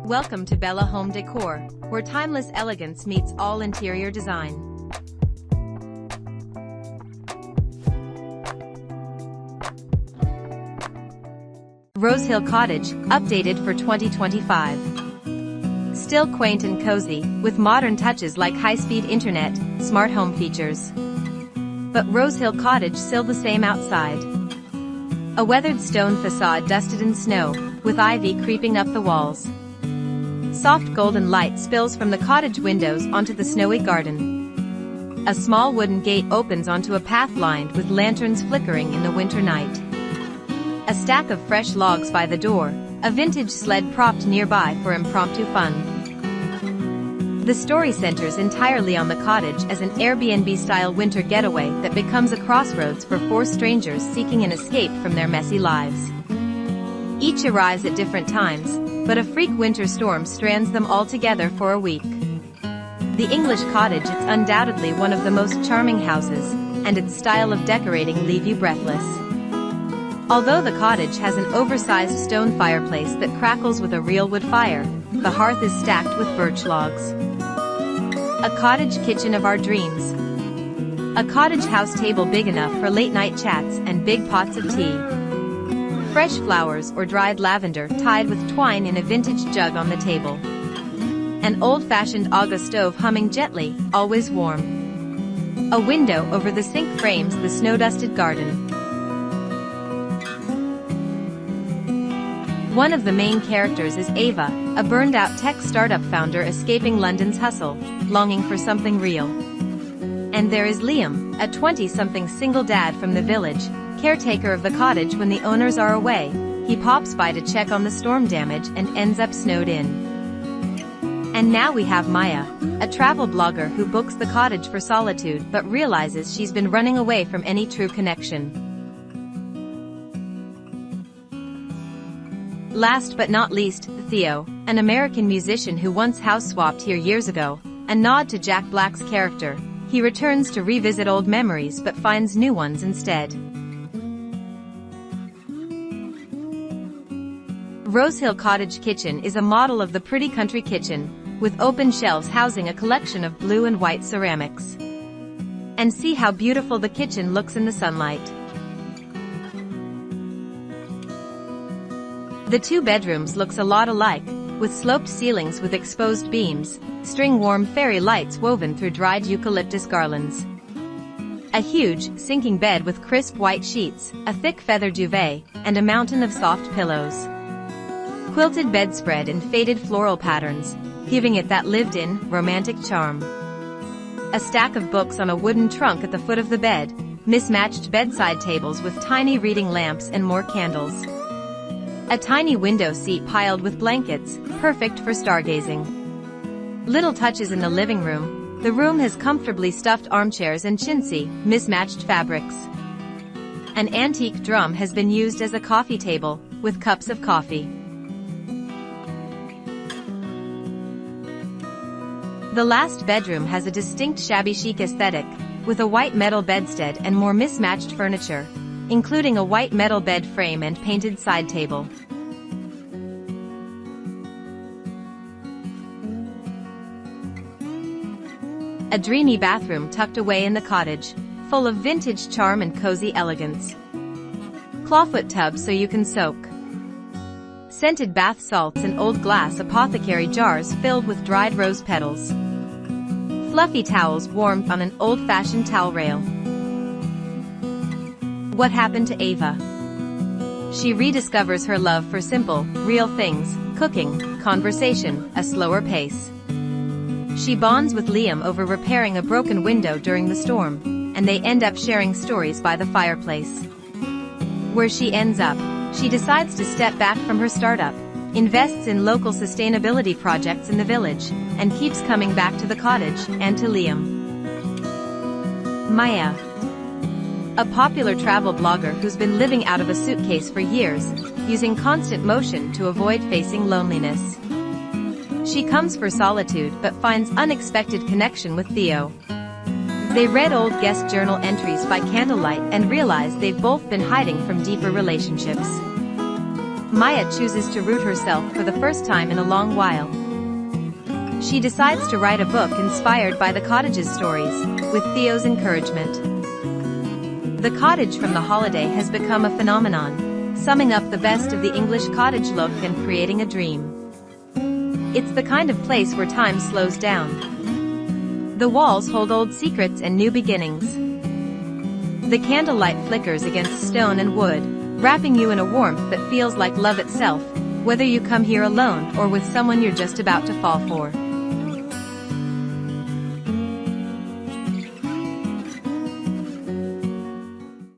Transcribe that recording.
Welcome to Bella Home Decor, where timeless elegance meets all interior design. Rose Hill Cottage, updated for 2025. Still quaint and cozy, with modern touches like high-speed internet, smart home features. But Rose Hill Cottage still the same outside. A weathered stone facade dusted in snow, with ivy creeping up the walls. Soft golden light spills from the cottage windows onto the snowy garden. A small wooden gate opens onto a path lined with lanterns flickering in the winter night. A stack of fresh logs by the door, a vintage sled propped nearby for impromptu fun. The story centers entirely on the cottage as an Airbnb-style winter getaway that becomes a crossroads for four strangers seeking an escape from their messy lives. Each arrives at different times, but a freak winter storm strands them all together for a week. The English cottage is undoubtedly one of the most charming houses, and its style of decorating leave you breathless. Although the cottage has an oversized stone fireplace that crackles with a real wood fire, the hearth is stacked with birch logs. A cottage kitchen of our dreams. A cottage house table big enough for late-night chats and big pots of tea. Fresh flowers or dried lavender tied with twine in a vintage jug on the table. An old-fashioned Aga stove humming gently, always warm. A window over the sink frames the snow-dusted garden. One of the main characters is Ava, a burned-out tech startup founder escaping London's hustle, longing for something real. And there is Liam, a 20-something single dad from the village, caretaker of the cottage when the owners are away. He pops by to check on the storm damage and ends up snowed in. And now we have Maya, a travel blogger who books the cottage for solitude but realizes she's been running away from any true connection. Last but not least, Theo, an American musician who once house-swapped here years ago, a nod to Jack Black's character. He returns to revisit old memories but finds new ones instead. Rose Hill Cottage Kitchen is a model of the pretty country kitchen, with open shelves housing a collection of blue and white ceramics. And see how beautiful the kitchen looks in the sunlight. The two bedrooms looks a lot alike, with sloped ceilings with exposed beams, string-warm fairy lights woven through dried eucalyptus garlands. A huge, sinking bed with crisp white sheets, a thick feather duvet, and a mountain of soft pillows. Quilted bedspread in faded floral patterns, giving it that lived-in, romantic charm. A stack of books on a wooden trunk at the foot of the bed, mismatched bedside tables with tiny reading lamps and more candles. A tiny window seat piled with blankets, perfect for stargazing. Little touches in the living room. The room has comfortably stuffed armchairs and chintzy, mismatched fabrics. An antique drum has been used as a coffee table, with cups of coffee. The last bedroom has a distinct shabby chic aesthetic, with a white metal bedstead and more mismatched furniture, including a white metal bed frame and painted side table. A dreamy bathroom tucked away in the cottage, full of vintage charm and cozy elegance. Clawfoot tub so you can soak. Scented bath salts and old glass apothecary jars filled with dried rose petals. Fluffy towels warmed on an old-fashioned towel rail. What happened to Ava? She rediscovers her love for simple, real things, cooking, conversation, a slower pace. She bonds with Liam over repairing a broken window during the storm, and they end up sharing stories by the fireplace. Where she ends up, she decides to step back from her startup, invests in local sustainability projects in the village, and keeps coming back to the cottage and to Liam. Maya, a popular travel blogger who's been living out of a suitcase for years, using constant motion to avoid facing loneliness. She comes for solitude but finds unexpected connection with Theo. They read old guest journal entries by candlelight and realize they've both been hiding from deeper relationships. Maya chooses to root herself for the first time in a long while. She decides to write a book inspired by the cottage's stories, with Theo's encouragement. The cottage from the holiday has become a phenomenon, summing up the best of the English cottage look and creating a dream. It's the kind of place where time slows down. The walls hold old secrets and new beginnings. The candlelight flickers against stone and wood, wrapping you in a warmth that feels like love itself, whether you come here alone or with someone you're just about to fall for.